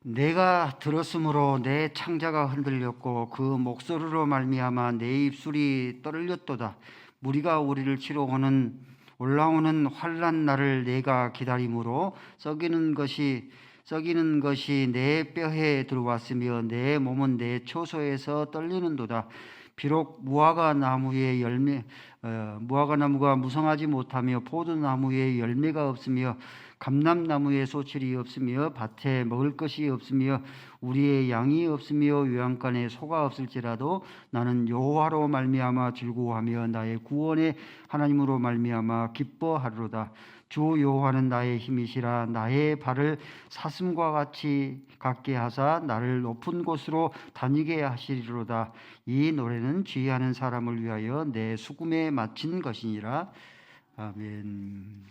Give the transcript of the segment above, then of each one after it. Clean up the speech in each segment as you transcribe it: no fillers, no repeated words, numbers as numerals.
내가 들었으므로 내 창자가 흔들렸고 그 목소리로 말미암아 내 입술이 떨렸도다. 무리가 우리를 치러 오는 올라오는 환난 날을 내가 기다림으로 썩이는 것이 내 뼈에 들어왔으며 내 몸은 내 초소에서 떨리는도다. 비록 무화과 나무가 무성하지 못하며 포도나무에 열매가 없으며 감람나무에 소출이 없으며 밭에 먹을 것이 없으며 우리의 양이 없으며 요양간에 소가 없을지라도 나는 여호와로 말미암아 즐거워하며 나의 구원의 하나님으로 말미암아 기뻐하리로다. 주 여호와는 나의 힘이시라. 나의 발을 사슴과 같이 같게 하사 나를 높은 곳으로 다니게 하시리로다. 이 노래는 지혜하는 사람을 위하여 내 수금에 마친 것이니라. 아멘.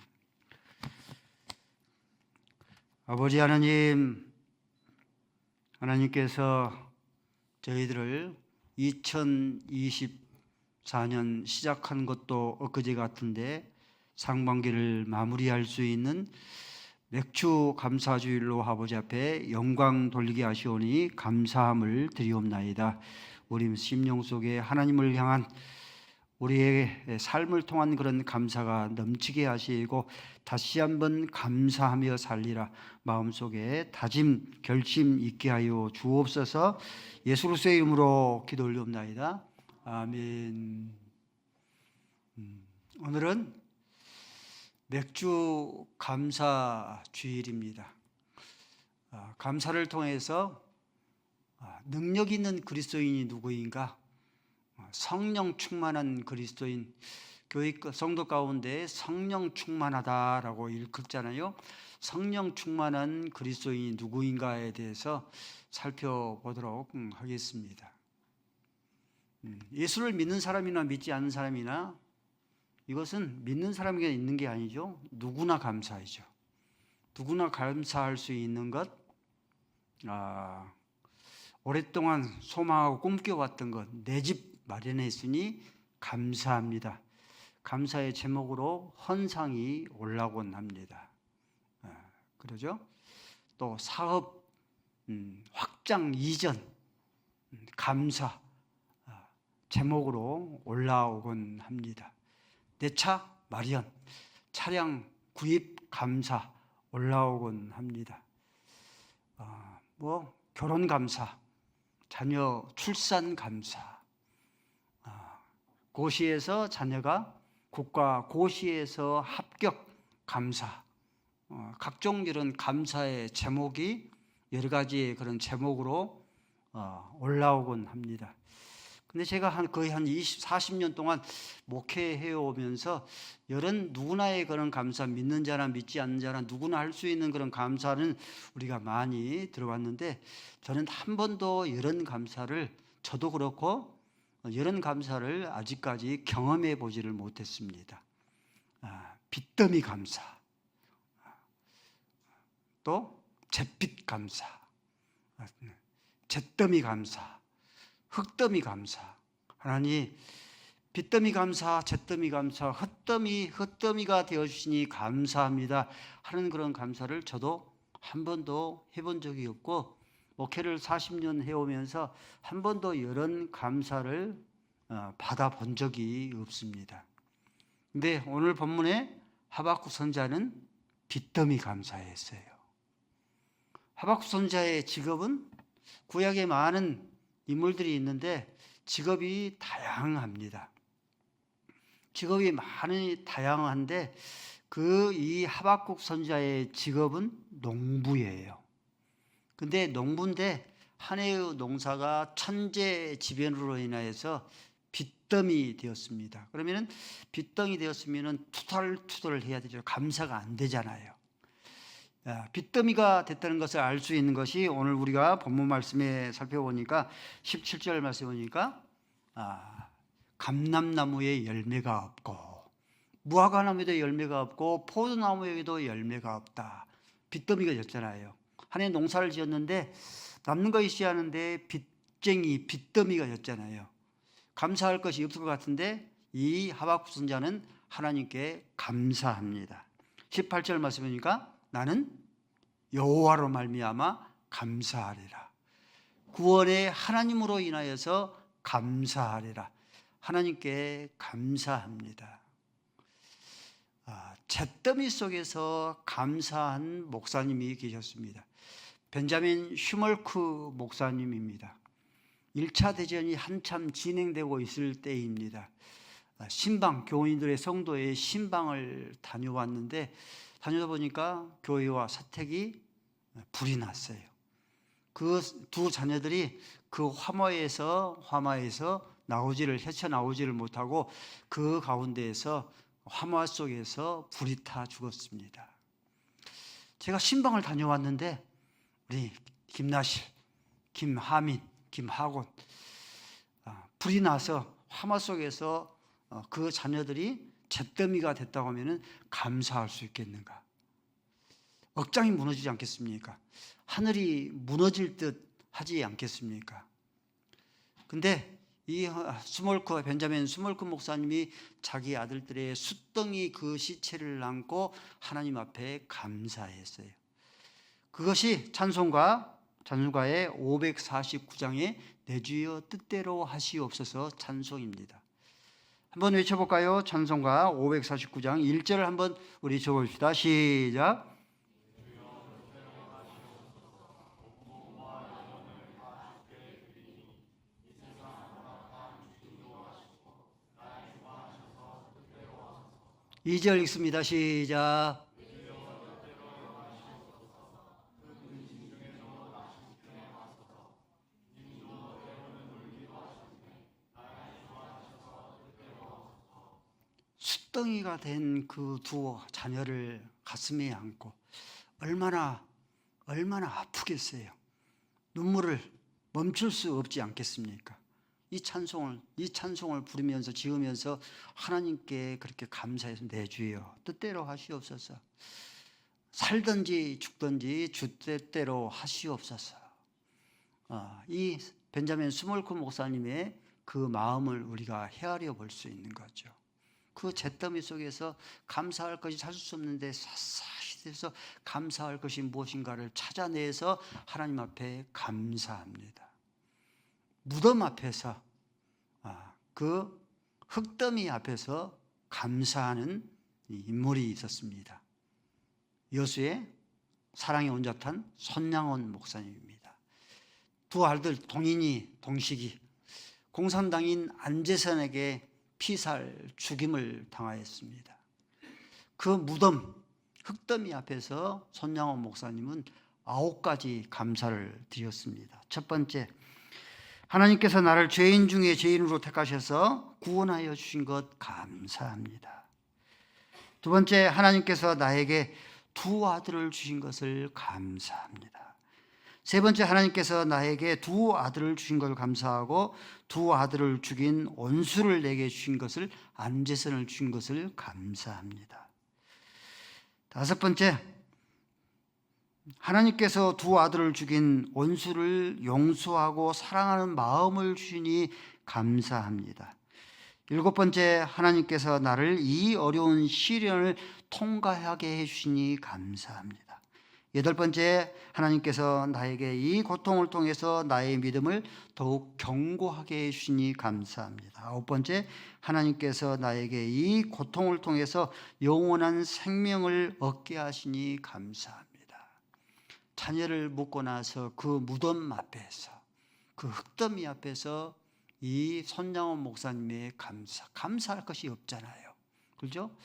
아버지 하나님께서 저희들을 2024년 시작한 것도 엊그제 같은데 상반기를 마무리할 수 있는 맥주 감사주일로 아버지 앞에 영광 돌리게 하시오니 감사함을 드리옵나이다. 우리 심령 속에 하나님을 향한 우리의 삶을 통한 그런 감사가 넘치게 하시고 다시 한번 감사하며 살리라 마음속에 다짐 결심 있게 하여 주옵소서. 예수 그리스도의 이름으로 기도 올리옵나이다. 아멘. 오늘은 맥주 감사 주일입니다. 감사를 통해서 능력 있는 그리스도인이 누구인가? 성령 충만한 그리스도인, 교회 성도 가운데 성령 충만하다라고 읽잖아요. 성령 충만한 그리스도인이 누구인가에 대해서 살펴보도록 하겠습니다. 예수를 믿는 사람이나 믿지 않는 사람이나 이것은 믿는 사람에게 있는 게 아니죠. 누구나 감사하죠. 누구나 감사할 수 있는 것, 오랫동안 소망하고 꿈꿔왔던 것, 내 집 마련했으니 감사합니다. 감사의 제목으로 헌상이 올라오곤 합니다. 그러죠? 또 사업 확장 이전 감사 제목으로 올라오곤 합니다. 내 차 마련, 차량 구입 감사 올라오곤 합니다. 결혼 감사, 자녀 출산 감사, 고시에서 자녀가 국가 고시에서 합격 감사, 각종 이런 감사의 제목이 여러 가지 그런 제목으로 올라오곤 합니다. 근데 제가 거의 한 40년 동안 목회해 오면서 이런 누구나의 그런 감사, 믿는 자나 믿지 않는 자나 누구나 할 수 있는 그런 감사는 우리가 많이 들어왔는데 저는 한 번도 이런 감사를, 저도 그렇고 이런 감사를 아직까지 경험해 보지를 못했습니다. 빚더미 감사, 또 잿빛 감사, 잿더미 감사, 흙더미 감사. 하나님, 빚더미 감사, 잿더미 감사, 흙더미가 되어주시니 감사합니다 하는 그런 감사를 저도 한 번도 해본 적이 없고 목회를 40년 해오면서 한 번도 이런 감사를 받아본 적이 없습니다. 근데 오늘 본문에 하박국 선지자는 빚더미 감사했어요. 하박국 선지자의 직업은 구약에 많은 인물들이 있는데 직업이 다양합니다. 직업이 많이 다양한데 이 하박국 선지자의 직업은 농부예요. 근데 농부인데 한 해의 농사가 천재지변으로 인하여서 빚더미 되었습니다. 그러면은 빚더미 되었으면은 투덜투덜 해야 되죠. 감사가 안 되잖아요. 빚더미가 됐다는 것을 알 수 있는 것이 오늘 우리가 본문 말씀에 살펴보니까 17절 말씀에 보니까 감람나무에 열매가 없고 무화과나무에도 열매가 없고 포도나무에도 열매가 없다. 빚더미가 됐잖아요. 한 해 농사를 지었는데 남는 거 있어야 하는데 빚더미가 됐잖아요. 감사할 것이 없을 것 같은데 이 하박국 선지자는 하나님께 감사합니다. 18절 말씀에 보니까 나는 여호와로 말미암아 감사하리라. 구원의 하나님으로 인하여서 감사하리라. 하나님께 감사합니다. 잿더미 속에서 감사한 목사님이 계셨습니다. 벤자민 슈멀크 목사님입니다. 1차 대전이 한참 진행되고 있을 때입니다. 신방, 교인들의 성도의 신방을 다녀왔는데 다니다 보니까 교회와 사택이 불이 났어요. 그 두 자녀들이 그 화마에서 헤쳐나오지를 못하고 그 가운데에서 화마 속에서 불이 타 죽었습니다. 제가 신방을 다녀왔는데 우리 김나실, 김하민, 김하곤 불이 나서 화마 속에서 그 자녀들이 잿더미가 됐다고 하면 감사할 수 있겠는가? 억장이 무너지지 않겠습니까? 하늘이 무너질 듯 하지 않겠습니까? 근데 이 벤자민 스몰크 목사님이 자기 아들들의 숫덩이 그 시체를 안고 하나님 앞에 감사했어요. 그것이 찬송가의 549장의 내 주여 뜻대로 하시옵소서 찬송입니다. 한번 외쳐볼까요? 찬송가 549장 1절을 한번 우리 적어봅시다. 시작. 2절 읽습니다. 시작. 숫덩이가 된 그 두 자녀를 가슴에 안고 얼마나 아프겠어요. 눈물을 멈출 수 없지 않겠습니까? 이 찬송을 부르면서 지으면서 하나님께 그렇게 감사해서 내 주여 뜻대로 하시옵소서. 살든지 죽든지 주 뜻대로 하시옵소서. 이 벤자민 스몰크 목사님의 그 마음을 우리가 헤아려 볼 수 있는 거죠. 그 잿더미 속에서 감사할 것이 찾을 수 없는데 샅샅이 돼서 감사할 것이 무엇인가를 찾아내서 하나님 앞에 감사합니다. 무덤 앞에서 그 흙더미 앞에서 감사하는 인물이 있었습니다. 여수의 사랑의 온전한 손양원 목사님입니다. 두 아들 동인이 동식이 공산당인 안재선에게 피살 죽임을 당하였습니다. 그 무덤 흙더미 앞에서 손양원 목사님은 9가지 감사를 드렸습니다. 첫 번째, 하나님께서 나를 죄인 중에 죄인으로 택하셔서 구원하여 주신 것 감사합니다. 두 번째, 하나님께서 나에게 두 아들을 주신 것을 감사합니다. 세 번째, 하나님께서 나에게 두 아들을 주신 걸 감사하고 두 아들을 죽인 원수를 내게 주신 것을 안재선을 주신 것을 감사합니다. 다섯 번째, 하나님께서 두 아들을 죽인 원수를 용서하고 사랑하는 마음을 주시니 감사합니다. 일곱 번째, 하나님께서 나를 이 어려운 시련을 통과하게 해주시니 감사합니다. 여덟 번째, 하나님께서 나에게 이 고통을 통해서 나의 믿음을 더욱 견고하게 해주시니 감사합니다. 아홉 번째, 하나님께서 나에게 이 고통을 통해서 영원한 생명을 얻게 하시니 감사합니다. 자녀를 묻고 나서 그 무덤 앞에서 그 흙더미 앞에서 이 손양원 목사님의 감사할 것이 없잖아요. 그렇죠?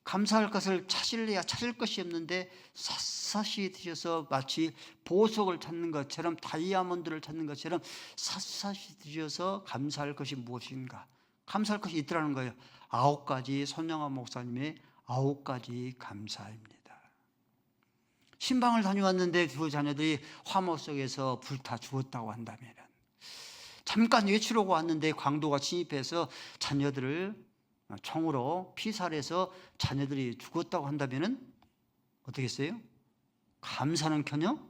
감사할 것을 찾으려야 찾을 것이 없는데 샅샅이 드셔서 마치 보석을 찾는 것처럼 다이아몬드를 찾는 것처럼 샅샅이 드셔서 감사할 것이 무엇인가? 감사할 것이 있더라는 거예요. 9가지 손양원 목사님의 9가지 감사입니다. 신방을 다녀왔는데 두 자녀들이 화모 속에서 불타 죽었다고 한다면 잠깐 외출하고 왔는데 광도가 침입해서 자녀들을 총으로 피살해서 자녀들이 죽었다고 한다면 어떻겠어요? 감사는커녕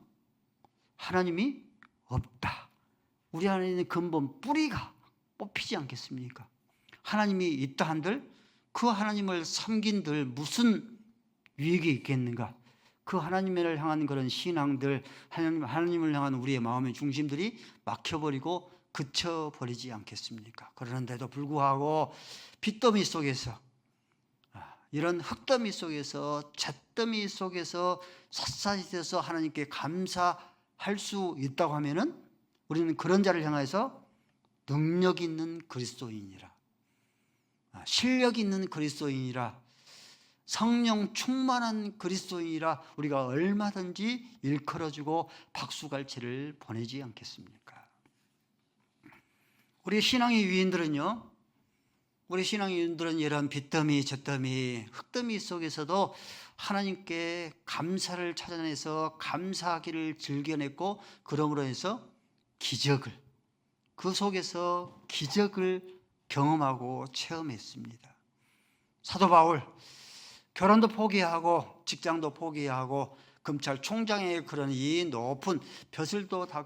하나님이 없다. 우리 안에 있는 근본 뿌리가 뽑히지 않겠습니까? 하나님이 있다 한들 그 하나님을 섬긴들 무슨 유익이 있겠는가? 그 하나님을 향한 그런 신앙들, 하나님을 향한 우리의 마음의 중심들이 막혀버리고 그쳐버리지 않겠습니까? 그러는데도 불구하고 빚더미 속에서, 이런 흙더미 속에서, 잿더미 속에서 샅샅이 돼서 하나님께 감사할 수 있다고 하면은 우리는 그런 자를 향해서 능력 있는 그리스도인이라, 실력 있는 그리스도인이라, 성령 충만한 그리스도인이라 우리가 얼마든지 일컬어주고 박수갈채를 보내지 않겠습니까? 우리 신앙의 위인들은요, 우리 신앙의 위인들은 이런 빚더미, 잿더미, 흙더미 속에서도 하나님께 감사를 찾아내서 감사하기를 즐겨냈고, 그러므로 해서 기적을, 그 속에서 기적을 경험하고 체험했습니다. 사도 바울, 결혼도 포기하고 직장도 포기하고 검찰총장의 그런 이 높은 벼슬도 다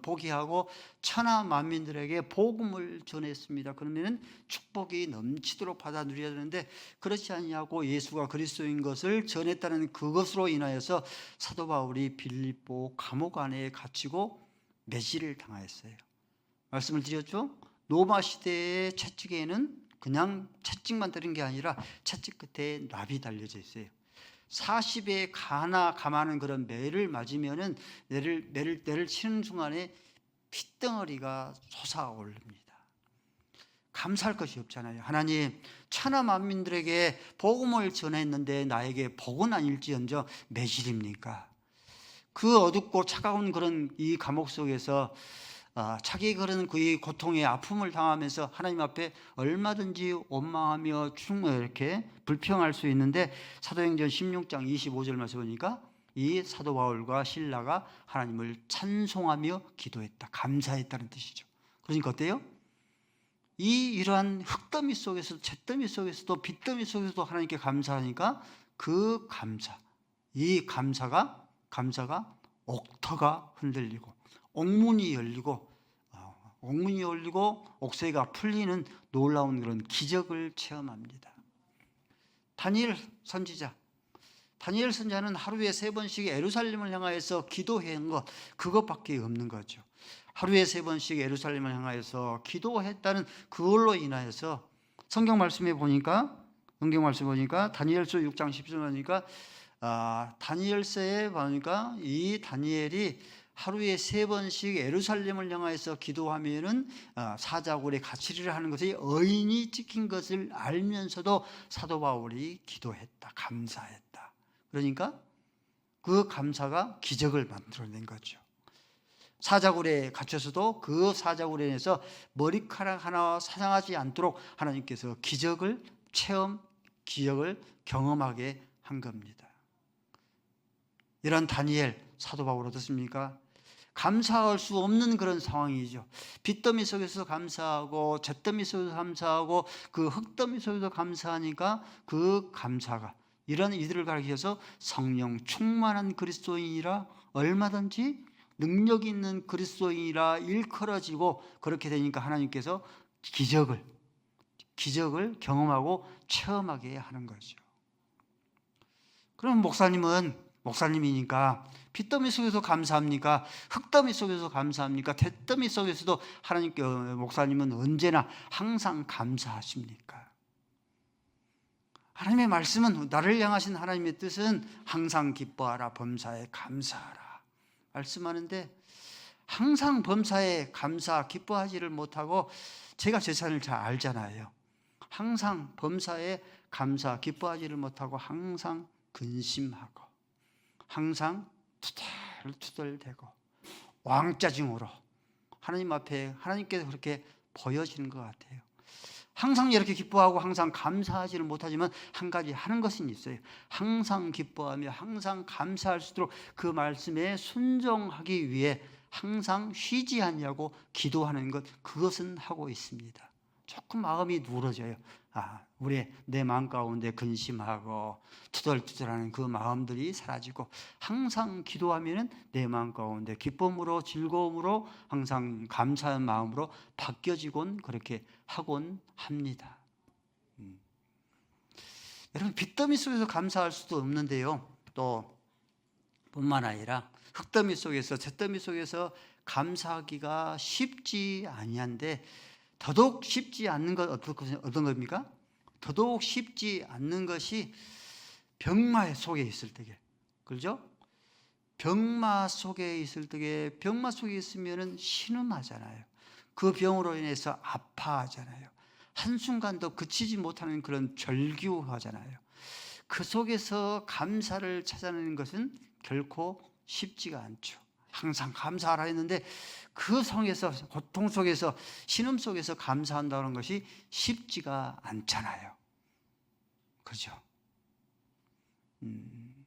포기하고 천하 만민들에게 복음을 전했습니다. 그러면 축복이 넘치도록 받아 누려야 되는데, 그렇지 않냐고 예수가 그리스도인 것을 전했다는 그것으로 인하여서 사도 바울이 빌립보 감옥 안에 갇히고 매질을 당하였어요. 말씀을 드렸죠? 로마 시대의 채찍에는 그냥 채찍만 때린 게 아니라 채찍 끝에 납이 달려져 있어요. 40에 감하는 그런 매를 맞으면은 매를 치는 순간에 핏덩어리가 솟아오릅니다. 감사할 것이 없잖아요. 하나님, 천하 만민들에게 복음을 전했는데 나에게 복은 아닐지언정 매질입니까? 그 어둡고 차가운 그런 이 감옥 속에서 자기 그런 그 고통의 아픔을 당하면서 하나님 앞에 얼마든지 원망하며 이렇게 불평할 수 있는데, 사도행전 16장 25절 말씀 보니까 이 사도 바울과 실라가 하나님을 찬송하며 기도했다, 감사했다는 뜻이죠. 그러니까 어때요? 이러한 흙더미 속에서도, 잿더미 속에서도, 빚더미 속에서도 하나님께 감사하니까 그 감사, 이 감사가 옥터가 흔들리고 옥문이 열리고 옥새가 풀리는 놀라운 그런 기적을 체험합니다. 다니엘 선지자는 하루에 3번씩 예루살렘을 향하여서 기도한 것, 그것밖에 없는 거죠. 하루에 3번씩 예루살렘을 향하여서 기도했다는 그걸로 인하여서 성경 말씀에 보니까 다니엘서 6장 10절 보니까 다니엘서에 보니까 이 다니엘이 하루에 3번씩 예루살렘을 향해서 기도하면은 사자굴에 갇히리라 하는 것이 의인이 찍힌 것을 알면서도 사도 바울이 기도했다, 감사했다. 그러니까 그 감사가 기적을 만들어낸 거죠. 사자굴에 갇혀서도 그 사자굴에서 머리카락 하나 사상하지 않도록 하나님께서 기적을 경험하게 한 겁니다. 이런 다니엘, 사도 바울 어떻습니까? 감사할 수 없는 그런 상황이죠. 빚더미 속에서 감사하고 잿더미 속에서 감사하고 그 흙더미 속에서 감사하니까 그 감사가 이런 이들을 가리켜서 성령 충만한 그리스도인이라, 얼마든지 능력 있는 그리스도인이라 일컬어지고, 그렇게 되니까 하나님께서 기적을 경험하고 체험하게 하는 거죠. 그럼 목사님이니까 빚더미 속에서 감사합니까? 흙더미 속에서 감사합니까? 잿더미 속에서도 하나님께 목사님은 언제나 항상 감사하십니까? 하나님의 말씀은, 나를 향하신 하나님의 뜻은 항상 기뻐하라, 범사에 감사하라 말씀하는데, 항상 범사에 기뻐하지를 못하고, 제가 제 삶을 잘 알잖아요. 항상 범사에 기뻐하지를 못하고 항상 근심하고 항상 투덜투덜대고 왕짜증으로 하나님 앞에, 하나님께서 그렇게 보여지는 것 같아요. 항상 이렇게 기뻐하고 항상 감사하지를 못하지만 한 가지 하는 것은 있어요. 항상 기뻐하며 항상 감사할 수 있도록 그 말씀에 순종하기 위해 항상 쉬지 않냐고 기도하는 것, 그것은 하고 있습니다. 조금 마음이 누러져요. 내 마음 가운데 근심하고 투덜투덜하는 그 마음들이 사라지고, 항상 기도하면은 내 마음 가운데 기쁨으로, 즐거움으로, 항상 감사한 마음으로 바뀌어지곤, 그렇게 하곤 합니다. 여러분, 빚더미 속에서 감사할 수도 없는데요, 또 뿐만 아니라 흙더미 속에서 잿더미 속에서 감사하기가 쉽지 아니한데 더더욱 쉽지 않는 것 어떤 겁니까? 더더욱 쉽지 않는 것이 병마 속에 있을 때게, 그렇죠? 병마 속에 있을 때게, 병마 속에 있으면은 신음하잖아요. 그 병으로 인해서 아파하잖아요. 한순간도 그치지 못하는 그런 절규하잖아요. 그 속에서 감사를 찾아내는 것은 결코 쉽지가 않죠. 항상 감사하라 했는데 그 성에서, 고통 속에서, 신음 속에서 감사한다는 것이 쉽지가 않잖아요. 그죠?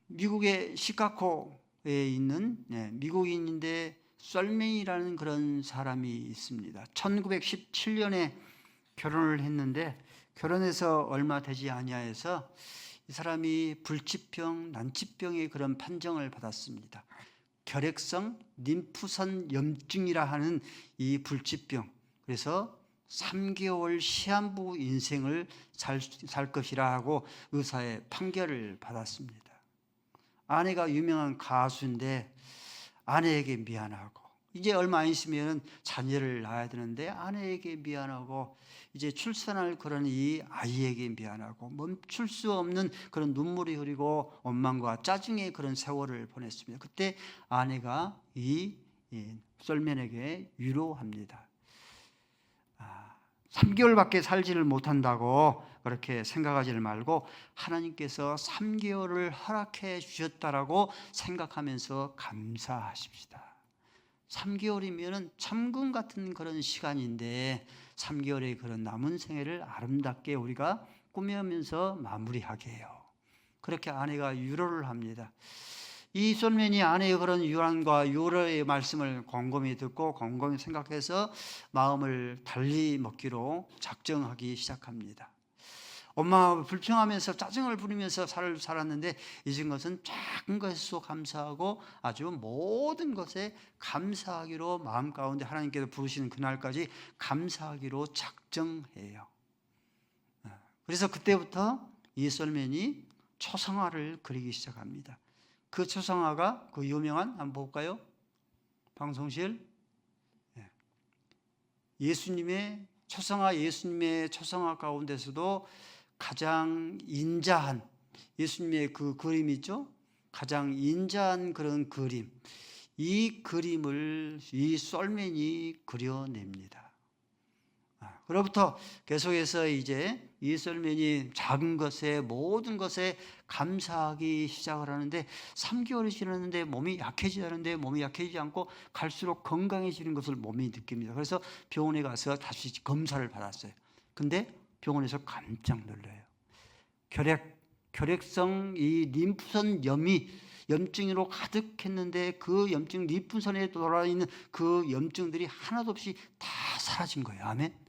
미국의 시카고에 있는 미국인인데 썰맨이라는 그런 사람이 있습니다. 1917년에 결혼을 했는데 결혼해서 얼마 되지 아니하여서 이 사람이 불치병, 난치병의 그런 판정을 받았습니다. 결핵성 림프선 염증이라 하는 이 불치병. 그래서 3개월 시한부 인생을 살 것이라 하고 의사의 판결을 받았습니다. 아내가 유명한 가수인데 아내에게 미안하고 이제 얼마 안 있으면 자녀를 낳아야 되는데 아내에게 미안하고 이제 출산할 그런 이 아이에게 미안하고 멈출 수 없는 그런 눈물이 흐르고 원망과 짜증의 그런 세월을 보냈습니다. 그때 아내가 이 썰맨에게 위로합니다. 3개월밖에 살지를 못한다고 그렇게 생각하지를 말고 하나님께서 3개월을 허락해 주셨다라고 생각하면서 감사하십시다. 3개월이면 참금 같은 그런 시간인데 3개월의 그런 남은 생애를 아름답게 우리가 꾸며면서 마무리하게 해요. 그렇게 아내가 위로를 합니다. 이 썰맨이 아내의 그런 유언과 위로의 말씀을 곰곰이 듣고 곰곰이 생각해서 마음을 달리 먹기로 작정하기 시작합니다. 엄마가 불평하면서 짜증을 부리면서 살았는데 잊은 것은 작은 것에서 감사하고 아주 모든 것에 감사하기로 마음 가운데 하나님께서 부르시는 그날까지 감사하기로 작정해요. 그래서 그때부터 이 썰맨이 초상화를 그리기 시작합니다. 그 초상화가 그 유명한, 한번 볼까요? 방송실. 예수님의 초상화 가운데서도 가장 인자한 예수님의 그 그림 있죠? 가장 인자한 그런 그림, 이 그림을 이 썰맨이 그려냅니다. 그로부터 계속해서 이제 이 썰맨이 작은 것에 모든 것에 감사하기 시작을 하는데 3개월이 지났는데 몸이 약해지는데 몸이 약해지지 않고 갈수록 건강해지는 것을 몸이 느낍니다. 그래서 병원에 가서 다시 검사를 받았어요. 근데 병원에서 깜짝 놀라요. 결핵성 이 림프선 염증으로 가득했는데 그 염증 림프선에 돌아 있는 그 염증들이 하나도 없이 다 사라진 거예요. 아멘.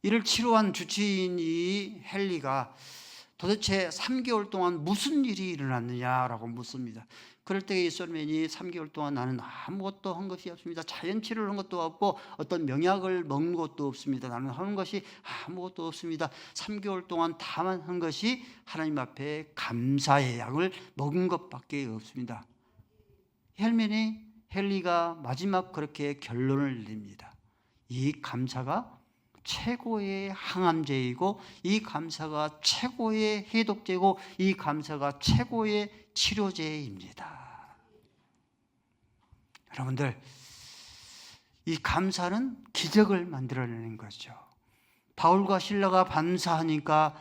이를 치료한 주치인 이 헨리가 도대체 3개월 동안 무슨 일이 일어났느냐라고 묻습니다. 그럴 때 이 썰맨이 3개월 동안 나는 아무것도 한 것이 없습니다. 자연치료를 한 것도 없고 어떤 명약을 먹는 것도 없습니다. 나는 하는 것이 아무것도 없습니다. 3개월 동안 다만 한 것이 하나님 앞에 감사의 약을 먹은 것밖에 없습니다. 헨리가 마지막 그렇게 결론을 냅니다. 이 감사가 최고의 항암제이고 이 감사가 최고의 해독제고 이 감사가 최고의 치료제입니다. 여러분들, 이 감사는 기적을 만들어내는 거죠. 바울과 실라가 반사하니까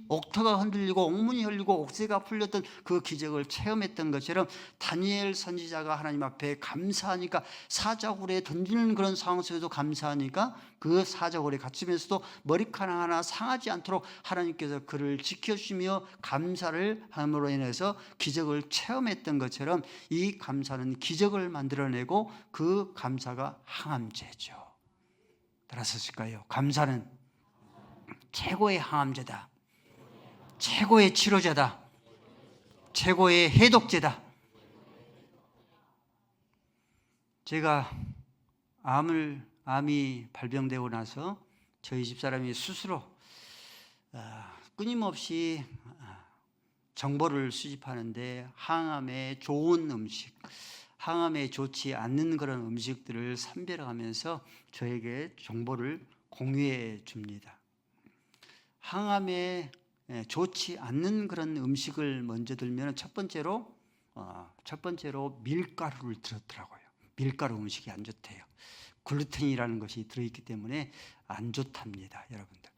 옥터가 흔들리고 옥문이 열리고 옥새가 풀렸던 그 기적을 체험했던 것처럼 다니엘 선지자가 하나님 앞에 감사하니까 사자굴에 던지는 그런 상황 속에도 감사하니까 그 사자굴에 갇히면서도 머리카락 하나 상하지 않도록 하나님께서 그를 지켜주시며 감사를 함으로 인해서 기적을 체험했던 것처럼 이 감사는 기적을 만들어내고 그 감사가 항암제죠. 따라서실까요? 감사는 최고의 항암제다. 최고의 치료제다. 최고의 해독제다. 제가 암이 발병되고 나서 저희 집사람이 스스로 끊임없이 정보를 수집하는데 항암에 좋은 음식, 항암에 좋지 않는 그런 음식들을 선별하면서 저에게 정보를 공유해 줍니다. 항암에 좋지 않는 그런 음식을 먼저 들면 첫 번째로 밀가루를 들었더라고요. 밀가루 음식이 안 좋대요. 글루텐이라는 것이 들어있기 때문에 안 좋답니다, 여러분들.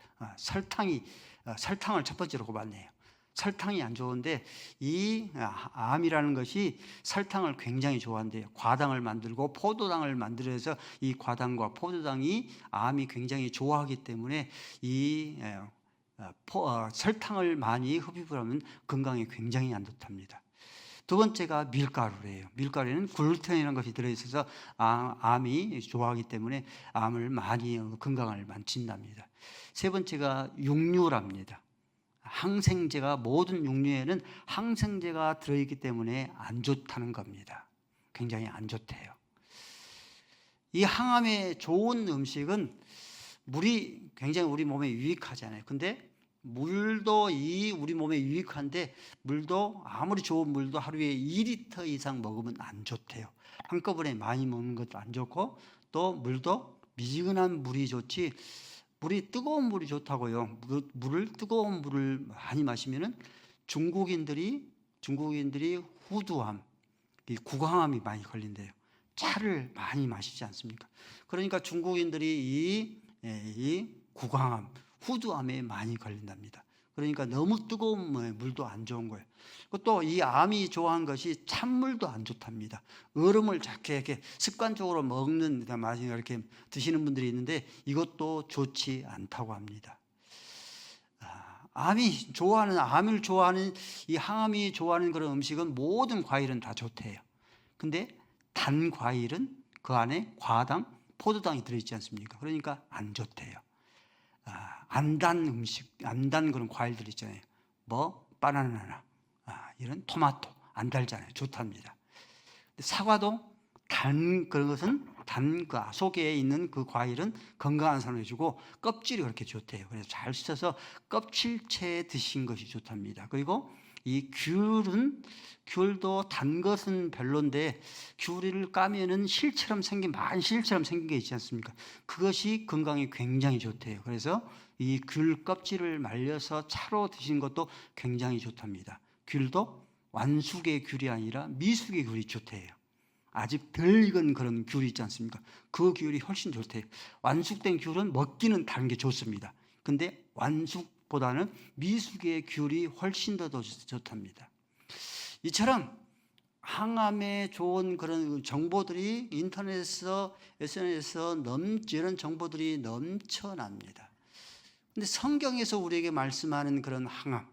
설탕을 첫 번째로 꼽았네요. 설탕이 안 좋은데 이 암이라는 것이 설탕을 굉장히 좋아한대요. 과당을 만들고 포도당을 만들어서 이 과당과 포도당이 암이 굉장히 좋아하기 때문에 이 설탕을 많이 흡입을 하면 건강에 굉장히 안 좋답니다. 두 번째가 밀가루예요. 밀가루에는 글루텐이라는 것이 들어있어서 암이 좋아하기 때문에 암을 많이 건강을 만진답니다. 세 번째가 육류랍니다. 항생제가 모든 육류에는 항생제가 들어있기 때문에 안 좋다는 겁니다. 굉장히 안 좋대요. 이 항암에 좋은 음식은 물이 굉장히 우리 몸에 유익하잖아요. 근데 물도 우리 몸에 유익한데 물도 아무리 좋은 물도 하루에 2리터 이상 먹으면 안 좋대요. 한꺼번에 많이 먹는 것도 안 좋고 또 물도 미지근한 물이 좋지 물이 뜨거운 물이 좋다고요. 뜨거운 물을 많이 마시면은 중국인들이 후두암, 이 구강암이 많이 걸린대요. 차를 많이 마시지 않습니까? 그러니까 중국인들이 이 구강암, 후두암에 많이 걸린답니다. 그러니까 너무 뜨거운 물도 안 좋은 거예요. 또 이 암이 좋아하는 것이 찬물도 안 좋답니다. 얼음을 작게 이렇게 습관적으로 먹는 많이 이렇게 드시는 분들이 있는데 이것도 좋지 않다고 합니다. 암을 좋아하는 이 항암이 좋아하는 그런 음식은 모든 과일은 다 좋대요. 근데 단 과일은 그 안에 과당, 포도당이 들어있지 않습니까? 그러니까 안 좋대요. 안 단 음식, 안 단 그런 과일들 있잖아요. 바나나나 이런 토마토 안 달잖아요. 좋답니다. 사과도 그런 것은 속에 있는 그 과일은 건강한 사람을 주고 껍질이 그렇게 좋대요. 그래서 잘 씻어서 껍질째 드신 것이 좋답니다. 그리고 이 귤도 단 것은 별론데 귤을 까면은 만 실처럼 생긴 게 있지 않습니까? 그것이 건강에 굉장히 좋대요. 그래서 이 귤 껍질을 말려서 차로 드신 것도 굉장히 좋답니다. 귤도 완숙의 귤이 아니라 미숙의 귤이 좋대요. 아직 덜 익은 그런 귤이 있지 않습니까? 그 귤이 훨씬 좋대요. 완숙된 귤은 먹기는 다른 게 좋습니다. 근데 완숙보다는 미숙의 귤이 훨씬 더 좋답니다. 이처럼 항암에 좋은 그런 정보들이 인터넷에서 SNS에서 이런 정보들이 넘쳐납니다. 근데 성경에서 우리에게 말씀하는 그런 항암,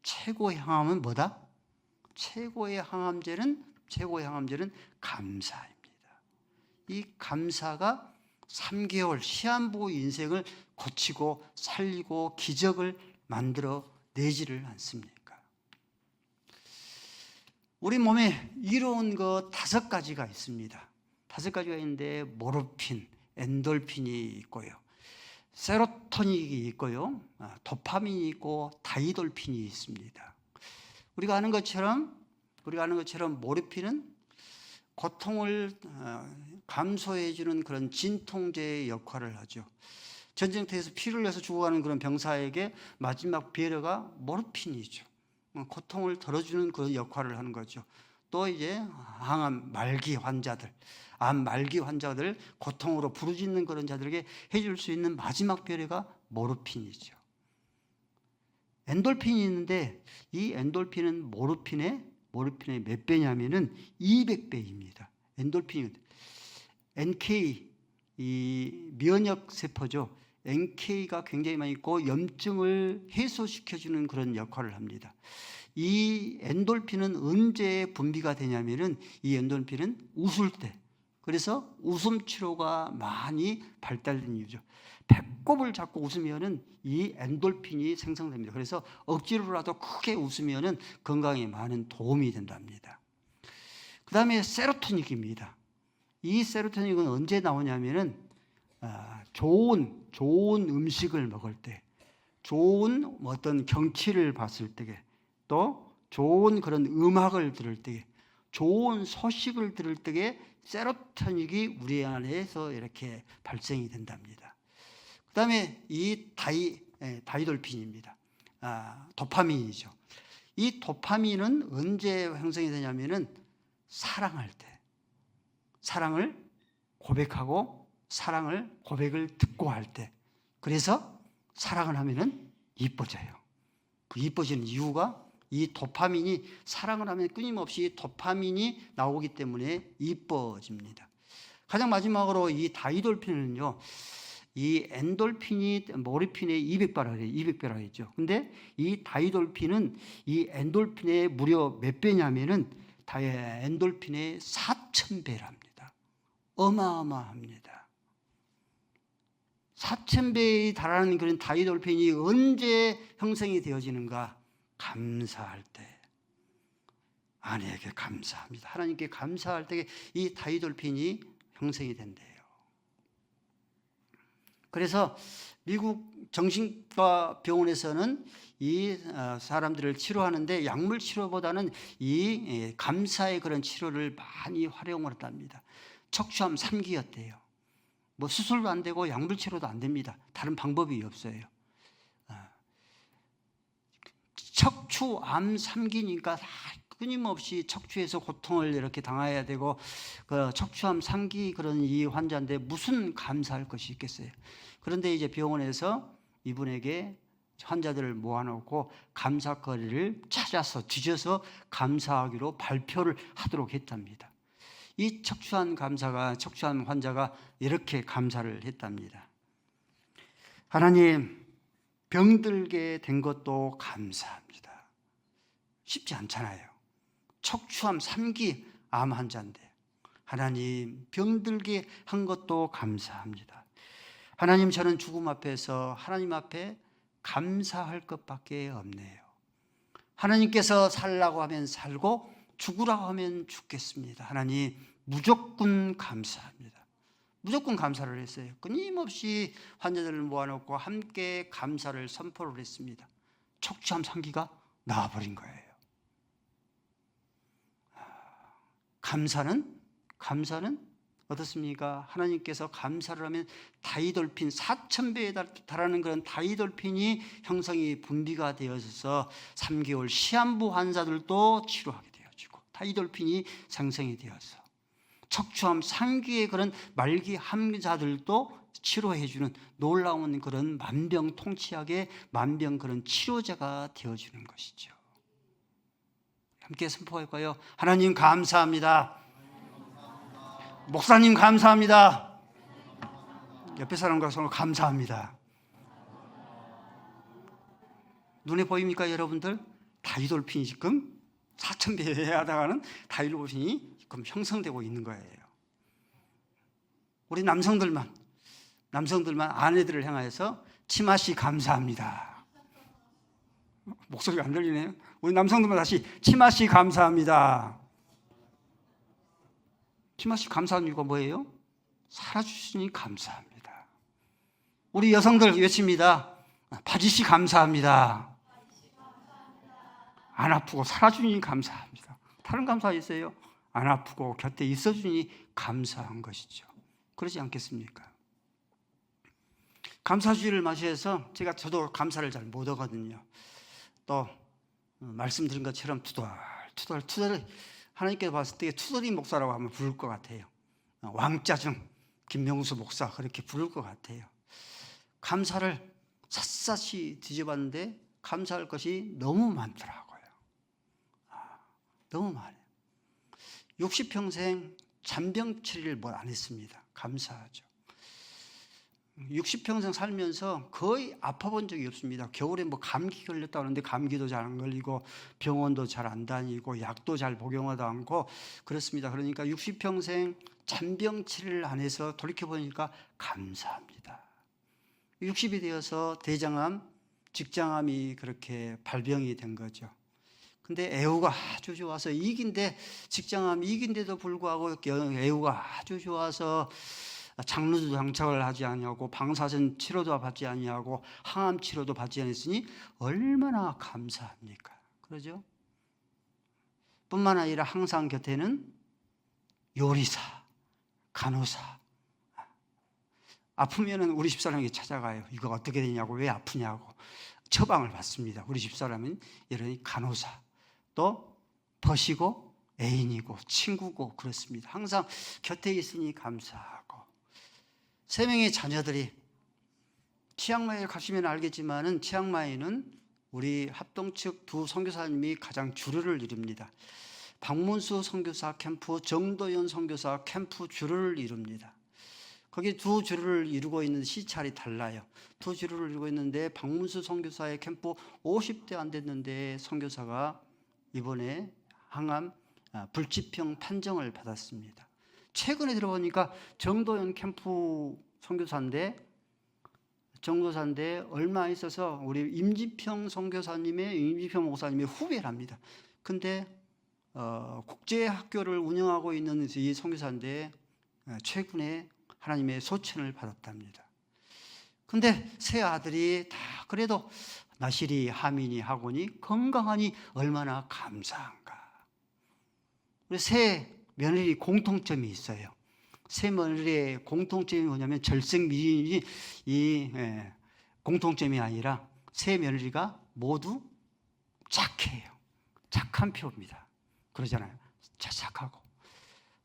최고의 항암은 뭐다? 최고의 항암제는 감사입니다. 이 감사가 3개월 시한부 인생을 고치고 살리고 기적을 만들어 내지를 않습니까? 우리 몸에 이로운 거 5가지가 있습니다. 5가지가 있는데 모르핀, 엔돌핀이 있고요. 세로토닌이 있고요. 도파민이 있고 다이돌핀이 있습니다. 우리가 아는 것처럼 모르핀은 고통을 감소해주는 그런 진통제의 역할을 하죠. 전쟁터에서 피를 내서 죽어가는 그런 병사에게 마지막 배려가 모르핀이죠. 고통을 덜어주는 그런 역할을 하는 거죠. 또 이제 암 말기 환자들 고통으로 부르짖는 그런 자들에게 해줄 수 있는 마지막 배려가 모르핀이죠. 엔돌핀이 있는데 이 엔돌핀은 모르핀의 몇 배냐면은 200배입니다. 엔돌핀이 NK 이 면역 세포죠. NK가 굉장히 많이 있고 염증을 해소시켜주는 그런 역할을 합니다. 이 엔돌핀은 언제 분비가 되냐면은 이 엔돌핀은 웃을 때. 그래서 웃음 치료가 많이 발달된 이유죠. 배꼽을 잡고 웃으면은 이 엔돌핀이 생성됩니다. 그래서 억지로라도 크게 웃으면은 건강에 많은 도움이 된답니다. 그 다음에 세로토닌입니다. 이 세로토닌은 언제 나오냐면은 좋은 음식을 먹을 때, 좋은 어떤 경치를 봤을 때, 또 좋은 그런 음악을 들을 때에, 좋은 소식을 들을 때에 세로토닌이 우리 안에서 이렇게 발생이 된답니다. 그 다음에 이 다이돌핀입니다. 도파민이죠. 이 도파민은 언제 형성이 되냐면은 사랑할 때, 사랑을 고백하고 사랑을 고백을 듣고 할 때, 그래서 사랑을 하면은 이뻐져요. 그 이뻐지는 이유가 이 도파민이, 사랑을 하면 끊임없이 도파민이 나오기 때문에 이뻐집니다. 가장 마지막으로 이 다이돌핀은요, 이 엔돌핀이 모르핀의 200배라 했죠. 근데 이 다이돌핀은 이 엔돌핀의 무려 몇 배냐면은 엔돌핀의 4000배랍니다. 어마어마합니다. 4000배에 달하는 그런 다이돌핀이 언제 형성이 되어지는가? 감사할 때, 아내에게 감사합니다, 하나님께 감사할 때 이 다이돌핀이 형성이 된대요. 그래서 미국 정신과 병원에서는 이 사람들을 치료하는데 약물 치료보다는 이 감사의 그런 치료를 많이 활용을 했답니다. 척추암 3기였대요. 뭐 수술도 안 되고 약물 치료도 안 됩니다. 다른 방법이 없어요. 척추암 3기니까 끊임없이 척추에서 고통을 이렇게 당해야 되고, 그 척추암 3기 그런 이 환자인데 무슨 감사할 것이 있겠어요. 그런데 이제 병원에서 이분에게 환자들을 모아놓고 감사거리를 찾아서 뒤져서 감사하기로 발표를 하도록 했답니다. 이 척추암 환자가 이렇게 감사를 했답니다. 하나님, 병들게 된 것도 감사합니다. 쉽지 않잖아요. 척추암 3기 암 환자인데 하나님, 병들게 한 것도 감사합니다. 하나님, 저는 죽음 앞에서 하나님 앞에 감사할 것밖에 없네요. 하나님께서 살라고 하면 살고 죽으라고 하면 죽겠습니다. 하나님, 무조건 감사합니다. 무조건 감사를 했어요. 끊임없이 환자들을 모아놓고 함께 감사를 선포를 했습니다. 척추암 3기가 나와버린 거예요. 감사는 어떻습니까? 하나님께서 감사를 하면 다이돌핀 4000배에 달하는 그런 다이돌핀이 형성이 분비가 되어서 3개월 시한부 환자들도 치료하게 되어지고, 다이돌핀이 생성이 되어서 척추암 3기의 그런 말기 환자들도 치료해주는 놀라운 그런 만병통치약의 만병 그런 치료제가 되어주는 것이죠. 함께 선포할까요? 하나님 감사합니다. 목사님 감사합니다. 옆에 사람과 서로 감사합니다. 눈에 보입니까, 여러분들? 다이돌핀이 지금 4000배에 하다가는 다이돌핀이 지금 형성되고 있는 거예요. 우리 남성들만 아내들을 향해서 치마씨 감사합니다. 목소리가 안 들리네요. 우리 남성들만 다시 치마씨 감사합니다. 치마씨 감사하는 이유가 뭐예요? 살아주시니 감사합니다. 우리 여성들 외칩니다. 바지씨 감사합니다. 안 아프고 살아주니 감사합니다. 다른 감사 있어요? 안 아프고 곁에 있어주니 감사한 것이죠. 그러지 않겠습니까? 감사주의를 맞이해서 저도 감사를 잘 못하거든요. 또 말씀드린 것처럼 투덜 하나님께서 봤을 때 투덜이 목사라고 하면 부를 것 같아요. 왕짜증 김명수 목사 그렇게 부를 것 같아요. 감사를 샅샅이 뒤져봤는데 감사할 것이 너무 많더라고요. 너무 많아요. 60평생 잔병치레를 뭘 안 했습니다. 감사하죠. 60평생 살면서 거의 아파본 적이 없습니다. 겨울에 뭐 감기 걸렸다 하는데 감기도 잘 안 걸리고 병원도 잘 안 다니고 약도 잘 복용하지 않고 그렇습니다. 그러니까 60평생 잔병치레를 안 해서 돌이켜보니까 감사합니다. 60이 되어서 대장암, 직장암이 그렇게 발병이 된 거죠. 근데 애우가 아주 좋아서 직장암 2기인데도 불구하고 애우가 아주 좋아서 장루도 장착을 하지 아니하고 방사선 치료도 받지 아니하고 항암 치료도 받지 않았으니 얼마나 감사합니까? 그러죠? 뿐만 아니라 항상 곁에는 요리사, 간호사. 아프면은 우리 집사람에게 찾아가요. 이거 어떻게 되냐고, 왜 아프냐고 처방을 받습니다. 우리 집사람은 이런 간호사, 또 버시고 애인이고 친구고 그렇습니다. 항상 곁에 있으니 감사하고. 3명의 자녀들이 치앙마이에 가시면 알겠지만은 치앙마이는 우리 합동 측 2 선교사님이 가장 주류를 이룹니다. 박문수 선교사 캠프, 정도연 선교사 캠프 주류를 이룹니다. 거기 2 주류를 이루고 있는 시찰이 달라요. 2 주류를 이루고 있는데 박문수 선교사의 캠프 50대 안 됐는데 선교사가 이번에 항암 불치병 판정을 받았습니다. 최근에 들어보니까 정도연 캠프 선교사인데 얼마 있어서 우리 임지평 목사님의 후배랍니다. 근데 국제학교를 운영하고 있는 이 선교사인데 최근에 하나님의 소천을 받았답니다. 근데 세 아들이 다 그래도 나시리, 하민이, 하곤이 건강하니 얼마나 감사한가. 우리 세 며느리 공통점이 있어요. 세 며느리의 공통점이 뭐냐면 절생미인이 공통점이 아니라 세 며느리가 모두 착해요. 착한 표입니다. 그러잖아요. 착하고.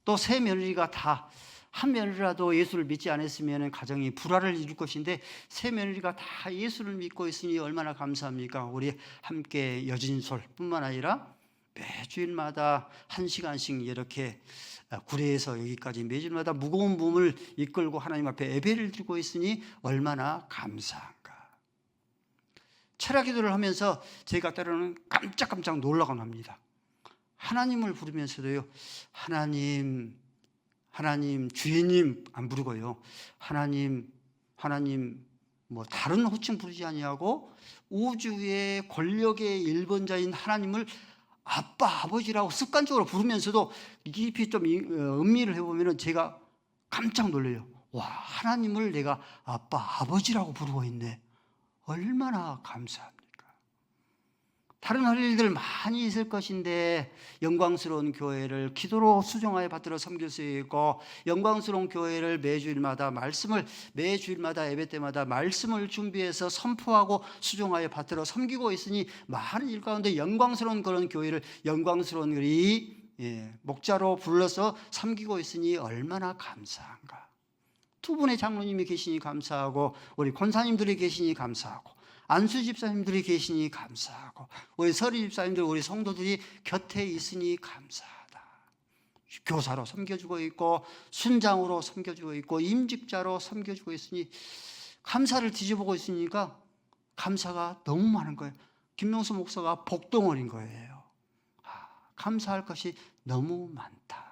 또 세 며느리가 다 한 며느리라도 예수를 믿지 않았으면 가정이 불화를 이룰 것인데 세 며느리가 다 예수를 믿고 있으니 얼마나 감사합니까? 우리 함께 여진솔뿐만 아니라 매주일마다 1시간씩 이렇게 구례에서 여기까지 매주일마다 무거운 몸을 이끌고 하나님 앞에 예배를 드리고 있으니 얼마나 감사한가. 철학 기도를 하면서 제가 때로는 깜짝깜짝 놀라곤 합니다. 하나님을 부르면서도요, 하나님, 주인님 안 부르고요, 하나님 뭐 다른 호칭 부르지 아니하고 우주의 권력의 1번자인 하나님을 아빠, 아버지라고 습관적으로 부르면서도 깊이 좀 음미를 해보면 제가 깜짝 놀라요. 와, 하나님을 내가 아빠, 아버지라고 부르고 있네. 얼마나 감사합니까? 다른 할 일들 많이 있을 것인데 영광스러운 교회를 기도로 수정하여 받들어 섬길 수 있고, 영광스러운 교회를 매주일마다 예배 때마다 말씀을 준비해서 선포하고 수정하여 받들어 섬기고 있으니 많은 일 가운데 영광스러운 그런 교회를 영광스러운 우리 목자로 불러서 섬기고 있으니 얼마나 감사한가. 2분의 장로님이 계시니 감사하고, 우리 권사님들이 계시니 감사하고, 안수 집사님들이 계시니 감사하고, 우리 서리 집사님들, 우리 성도들이 곁에 있으니 감사하다. 교사로 섬겨주고 있고, 순장으로 섬겨주고 있고, 임직자로 섬겨주고 있으니 감사를 뒤져보고 있으니까 감사가 너무 많은 거예요. 김명수 목사가 복덩어리인 거예요. 감사할 것이 너무 많다.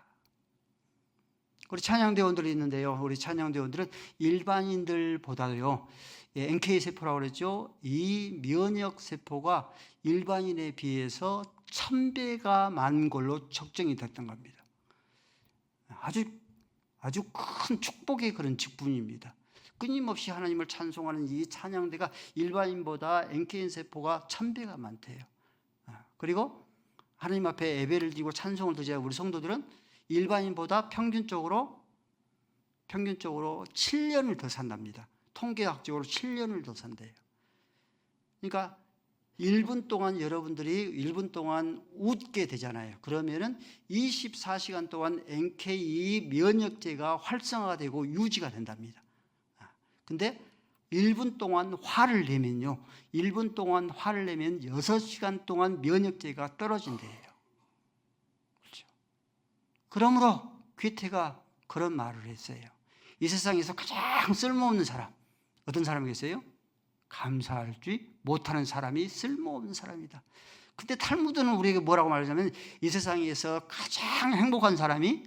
우리 찬양대원들이 있는데요, 우리 찬양대원들은 일반인들보다도요, NK세포라고 그랬죠. 이 면역세포가 일반인에 비해서 1000배가 많은 걸로 측정이 됐던 겁니다. 아주 큰 축복의 그런 직분입니다. 끊임없이 하나님을 찬송하는 이 찬양대가 일반인보다 NK세포가 1000배가 많대요. 그리고 하나님 앞에 예배를 드리고 찬송을 드려야 우리 성도들은 일반인보다 평균적으로 7년을 더 산답니다. 통계학적으로 7년을 더 산대요. 그러니까 1분 동안 여러분들이 1분 동안 웃게 되잖아요. 그러면은 24시간 동안 NK 면역제가 활성화가 되고 유지가 된답니다. 근데 1분 동안 화를 내면요, 1분 동안 화를 내면 6시간 동안 면역제가 떨어진대요. 그렇죠? 그러므로 괴테가 그런 말을 했어요. 이 세상에서 가장 쓸모없는 사람, 어떤 사람이겠어요? 감사할 줄 못하는 사람이 쓸모없는 사람이다. 근데 탈무드는 우리에게 뭐라고 말하냐면 이 세상에서 가장 행복한 사람이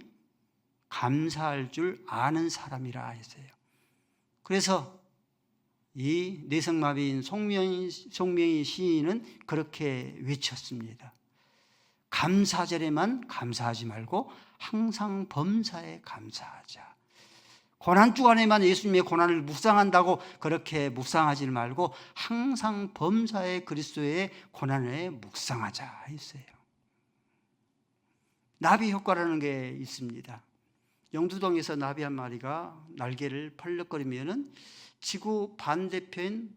감사할 줄 아는 사람이라 했어요. 그래서 이 뇌성마비인 송명희 시인은 그렇게 외쳤습니다. 감사절에만 감사하지 말고 항상 범사에 감사하자. 고난주간에만 예수님의 고난을 묵상한다고 그렇게 묵상하지 말고 항상 범사의 그리스도의 고난에 묵상하자 했어요. 나비 효과라는 게 있습니다. 영두동에서 나비 한 마리가 날개를 펄럭거리면은 지구 반대편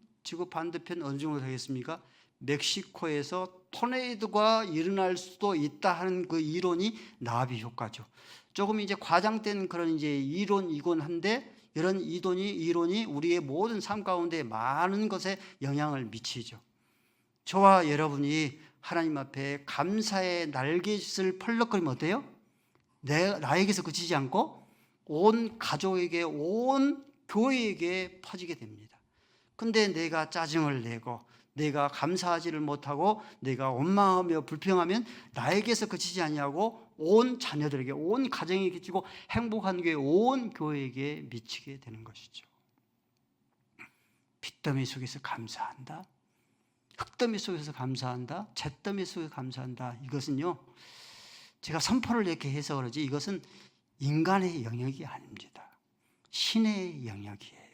어느 정도 되겠습니까? 멕시코에서 토네이도가 일어날 수도 있다 하는 그 이론이 나비 효과죠. 조금 이제 과장된 그런 이제 이론이곤 한데, 이런 이론이 우리의 모든 삶 가운데 많은 것에 영향을 미치죠. 저와 여러분이 하나님 앞에 감사의 날갯짓을 펄럭거리면 어때요? 나에게서 그치지 않고 온 가족에게, 온 교회에게 퍼지게 됩니다. 근데 내가 짜증을 내고 내가 감사하지를 못하고 내가 원망하며 불평하면 나에게서 그치지 아니하고 온 자녀들에게, 온 가정에 끼치고 행복한 교회, 온 교회에게 미치게 되는 것이죠. 빚더미 속에서 감사한다, 흙더미 속에서 감사한다, 잿더미 속에서 감사한다. 이것은요, 제가 선포를 이렇게 해서 그러지 이것은 인간의 영역이 아닙니다. 신의 영역이에요.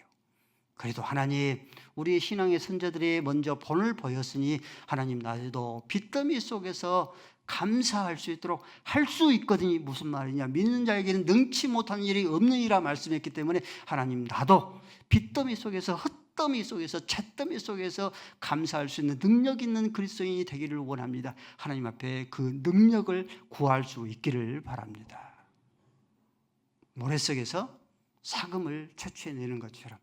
그래도 하나님, 우리 신앙의 선자들이 먼저 본을 보였으니 하나님, 나도 빚더미 속에서 감사할 수 있도록 할 수 있거든요. 무슨 말이냐, 믿는 자에게는 능치 못한 일이 없느니라 말씀했기 때문에 하나님, 나도 빚더미 속에서, 흙더미 속에서, 잿더미 속에서 감사할 수 있는 능력 있는 그리스도인이 되기를 원합니다. 하나님 앞에 그 능력을 구할 수 있기를 바랍니다. 모래 속에서 사금을 채취해내는 것처럼,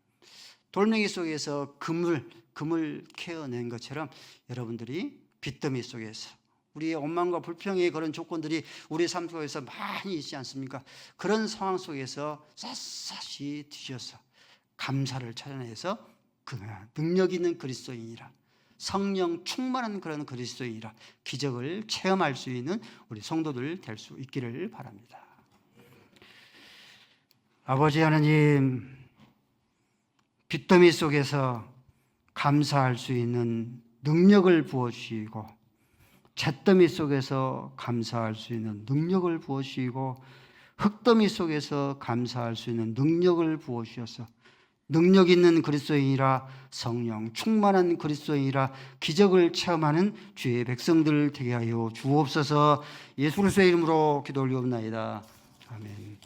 돌멩이 속에서 금을 캐어낸 것처럼 여러분들이 빚더미 속에서, 우리의 원망과 불평의 그런 조건들이 우리 삶 속에서 많이 있지 않습니까? 그런 상황 속에서 샅샅이 뒤져서 감사를 찾아내서 그 능력 있는 그리스도인이라, 성령 충만한 그런 그리스도인이라 기적을 체험할 수 있는 우리 성도들 될 수 있기를 바랍니다. 아버지 하나님, 빚더미 속에서 감사할 수 있는 능력을 부어주시고, 잿더미 속에서 감사할 수 있는 능력을 부어주시고, 흙더미 속에서 감사할 수 있는 능력을 부어주셔서 능력 있는 그리스도인이라, 성령 충만한 그리스도인이라 기적을 체험하는 주의 백성들 되게 하여 주옵소서. 예수 그리스도의 이름으로 기도 올리옵나이다. 아멘.